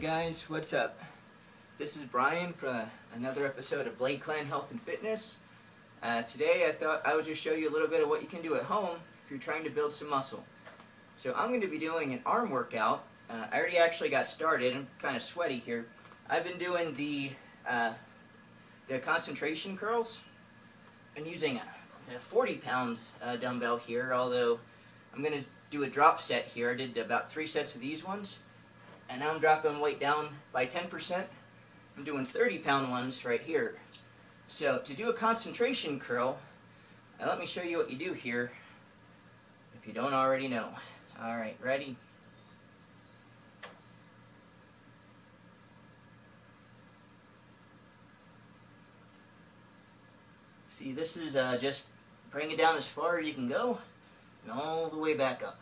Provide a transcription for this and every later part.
guys, what's up? This is Brian for another episode of Blade Clan Health and Fitness. Today I thought I would just show you a little bit of what you can do at home if you're trying to build some muscle. So I'm going to be doing an arm workout. I already actually got started. I'm kind of sweaty here. I've been doing the concentration curls. Been using a 40-pound dumbbell here, although I'm going to do a drop set here. I did about 3 sets of these ones, and now I'm dropping weight down by 10%. I'm doing 30-pound ones right here. So to do a concentration curl, let me show you what you do here if you don't already know. Alright, ready? See, this is just bring it down as far as you can go and all the way back up.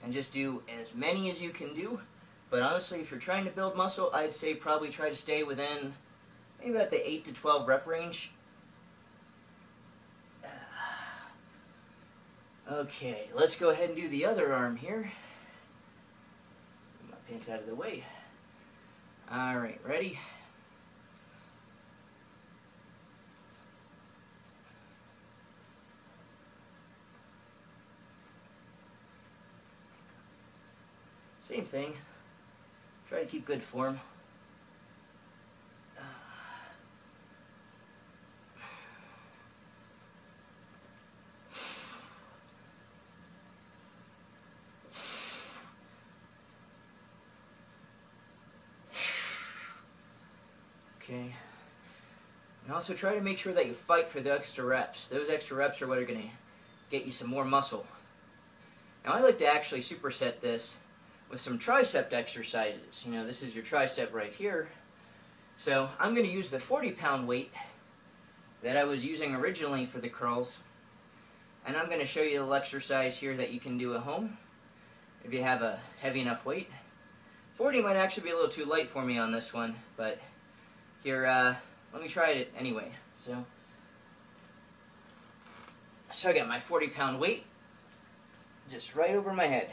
And just do as many as you can do. But honestly, if you're trying to build muscle, I'd say probably try to stay within maybe about the 8 to 12 rep range. Okay, let's go ahead and do the other arm here. Get my pants out of the way. Alright, ready? Same thing. Try to keep good form. Okay. And also try to make sure that you fight for the extra reps. Those extra reps are what are going to get you some more muscle. Now I like to actually superset this with some tricep exercises. You know, this is your tricep right here. So I'm going to use the 40-pound weight that I was using originally for the curls. And I'm going to show you a little exercise here that you can do at home if you have a heavy enough weight. 40 might actually be a little too light for me on this one, but here, let me try it anyway. So I got my 40-pound weight just right over my head.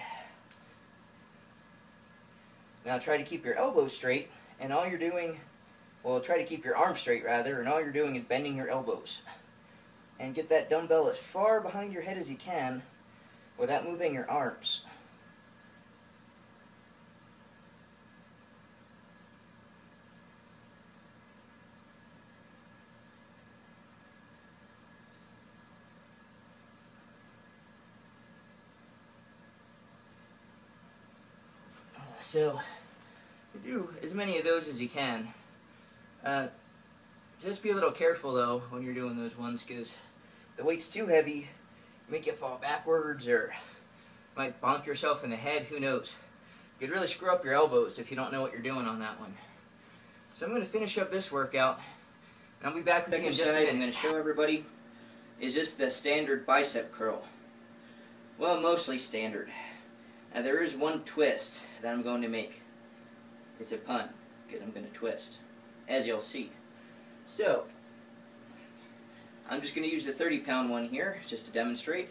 Now try to keep your elbows straight, and all you're doing, well, try to keep your arms straight rather, and all you're doing is bending your elbows. And get that dumbbell as far behind your head as you can without moving your arms. So, do as many of those as you can. Just be a little careful though when you're doing those ones, because if the weight's too heavy, make you fall backwards or might bonk yourself in the head, who knows. You could really screw up your elbows if you don't know what you're doing on that one. So I'm going to finish up this workout, and I'll be back with you in just a minute. I'm going to show everybody is just the standard bicep curl. Well, mostly standard. Now there is one twist that I'm going to make. It's a pun, because I'm going to twist, as you'll see. So, I'm just going to use the 30-pound one here, just to demonstrate.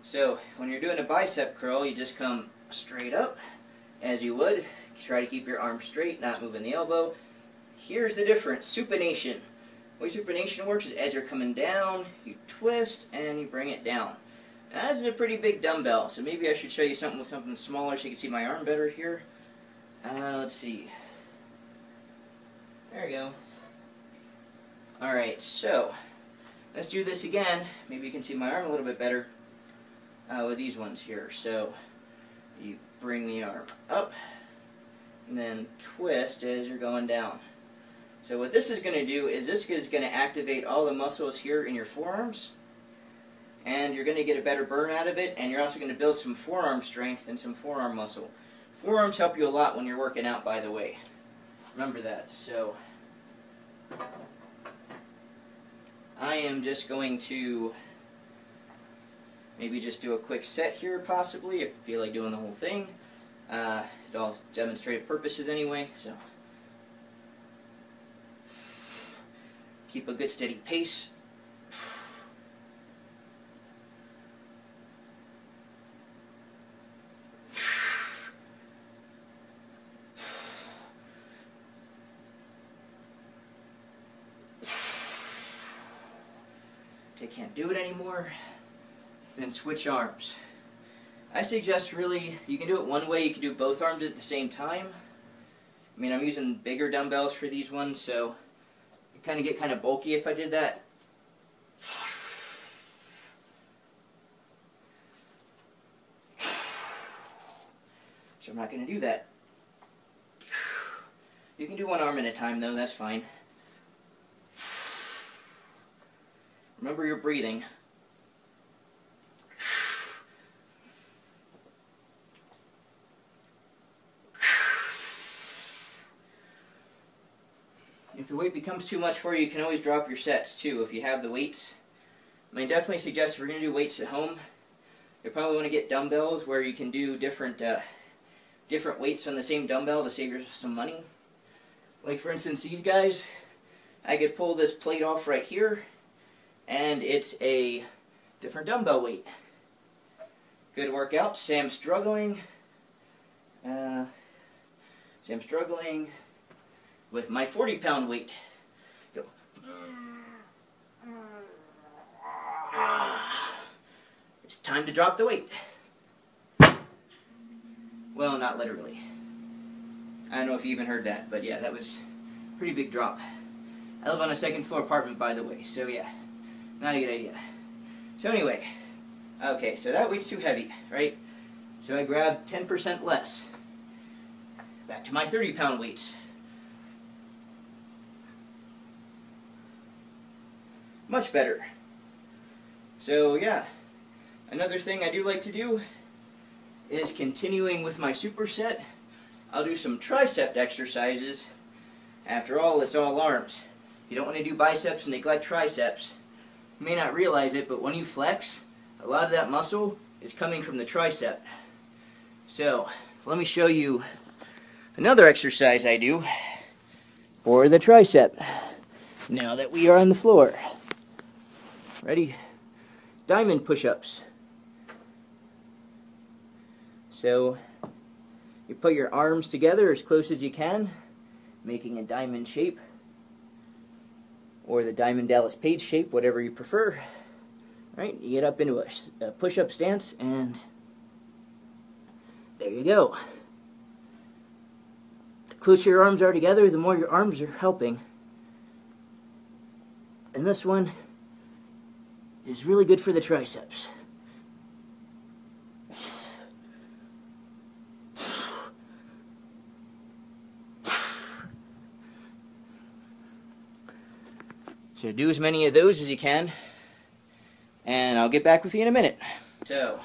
So, when you're doing a bicep curl, you just come straight up, as you would. Try to keep your arm straight, not moving the elbow. Here's the difference, supination. The way supination works is as you're coming down, you twist, and you bring it down. Now, this is a pretty big dumbbell, so maybe I should show you something with something smaller so you can see my arm better here. Let's see. There we go. Alright, so let's do this again. Maybe you can see my arm a little bit better with these ones here. So you bring the arm up and then twist as you're going down. So what this is going to do is this is going to activate all the muscles here in your forearms. And you're going to get a better burn out of it, and you're also going to build some forearm strength and some forearm muscle. Forearms help you a lot when you're working out, by the way. Remember that. So I am just going to maybe just do a quick set here, possibly, if you feel like doing the whole thing. It's all demonstrative purposes anyway, so keep a good steady pace. I can't do it anymore, then switch arms. I suggest really, you can do it one way, you can do both arms at the same time. I mean, I'm using bigger dumbbells for these ones, so it kind of get kind of bulky if I did that. So I'm not going to do that. You can do one arm at a time though, that's fine. Remember your breathing. If the weight becomes too much for you, you can always drop your sets too if you have the weights. I mean, definitely suggest if you're going to do weights at home, you probably want to get dumbbells where you can do different weights on the same dumbbell to save yourself some money. Like for instance, these guys, I could pull this plate off right here, and it's a different dumbbell weight. Good workout. Say I'm struggling. With my 40-pound weight. Go. It's time to drop the weight. Well, not literally. I don't know if you even heard that, but yeah, that was a pretty big drop. I live on a second-floor apartment, by the way, so yeah, not a good idea. So anyway, okay, so that weight's too heavy, right? So I grabbed 10% less. Back to my 30-pound weights. Much better. So yeah, another thing I do like to do is continuing with my superset. I'll do some tricep exercises. After all, it's all arms. You don't want to do biceps and neglect triceps. You may not realize it, but when you flex, a lot of that muscle is coming from the tricep. So, let me show you another exercise I do for the tricep. Now that we are on the floor. Ready? Diamond push-ups. So, you put your arms together as close as you can, making a diamond shape, or the Diamond Dallas Page shape, whatever you prefer. Right? You get up into a push-up stance, and there you go. The closer your arms are together, the more your arms are helping. And this one is really good for the triceps. So do as many of those as you can, and I'll get back with you in a minute. So,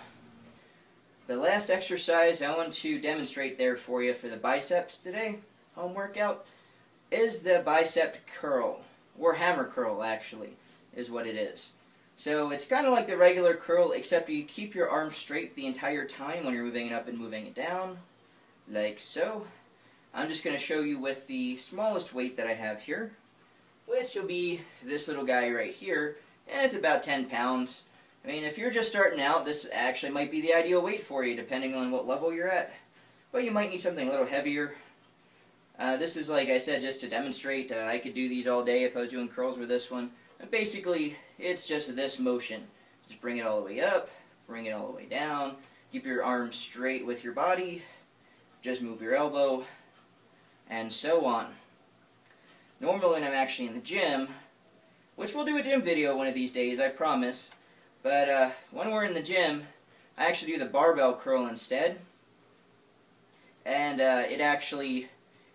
the last exercise I want to demonstrate there for you for the biceps today, home workout, is the bicep curl, or hammer curl actually, is what it is. So it's kind of like the regular curl, except you keep your arms straight the entire time when you're moving it up and moving it down, like so. I'm just going to show you with the smallest weight that I have here, which will be this little guy right here, and it's about 10 pounds. I mean, if you're just starting out, this actually might be the ideal weight for you, depending on what level you're at. But you might need something a little heavier. This is, like I said, just to demonstrate. I could do these all day if I was doing curls with this one. And basically, it's just this motion. Just bring it all the way up, bring it all the way down. Keep your arms straight with your body. Just move your elbow, and so on. Normally when I'm actually in the gym, which we'll do a gym video one of these days, I promise, but when we're in the gym, I actually do the barbell curl instead, and it actually,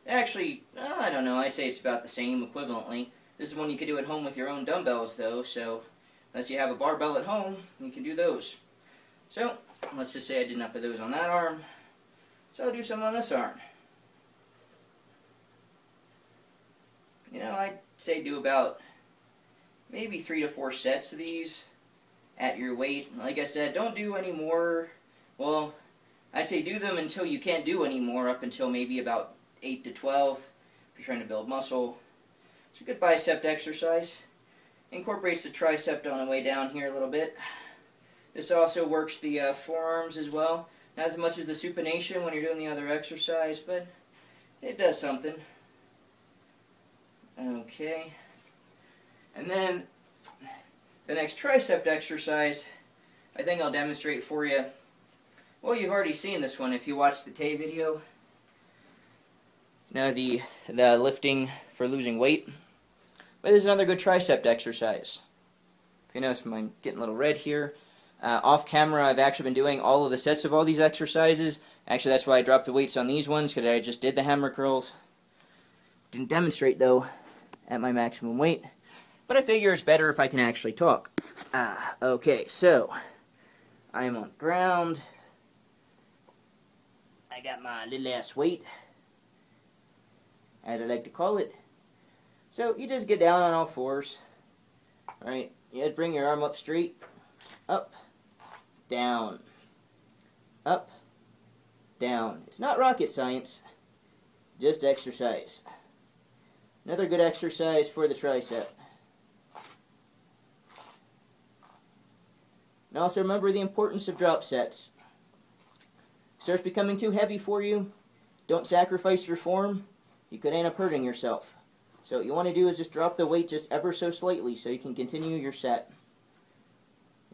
I don't know, I'd say it's about the same equivalently. This is one you could do at home with your own dumbbells though, so unless you have a barbell at home, you can do those. So, let's just say I did enough of those on that arm, so I'll do some on this arm. You know, I'd say do about maybe 3 to 4 sets of these at your weight. Like I said, don't do any more. Well, I'd say do them until you can't do any more, up until maybe about 8 to 12 if you're trying to build muscle. It's a good bicep exercise. Incorporates the tricep on the way down here a little bit. This also works the forearms as well. Not as much as the supination when you're doing the other exercise, but it does something. Okay, and then the next tricep exercise, I think I'll demonstrate for you. Well, you've already seen this one if you watched the Tay video. Now the lifting for losing weight. But there's another good tricep exercise. If you notice, I'm getting a little red here. Off camera, I've actually been doing all of the sets of all these exercises. Actually, that's why I dropped the weights on these ones, because I just did the hammer curls. Didn't demonstrate, though, at my maximum weight. But I figure it's better if I can actually talk. Okay, so I am on the ground. I got my little ass weight, as I like to call it. So you just get down on all fours. Alright, you just bring your arm up straight. Up, down, up, down. It's not rocket science, just exercise. Another good exercise for the tricep. And also remember the importance of drop sets. Starts becoming too heavy for you, don't sacrifice your form. You could end up hurting yourself. So what you want to do is just drop the weight just ever so slightly so you can continue your set.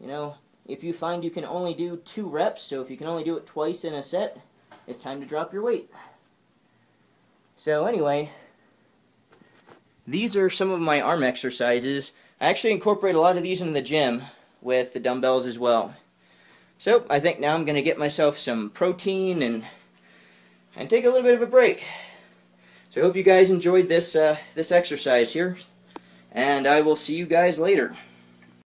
You know, if you find you can only do 2 reps, so if you can only do it twice in a set, it's time to drop your weight. So anyway, these are some of my arm exercises. I actually incorporate a lot of these in the gym with the dumbbells as well. So I think now I'm going to get myself some protein and take a little bit of a break. So I hope you guys enjoyed this this exercise here, and I will see you guys later.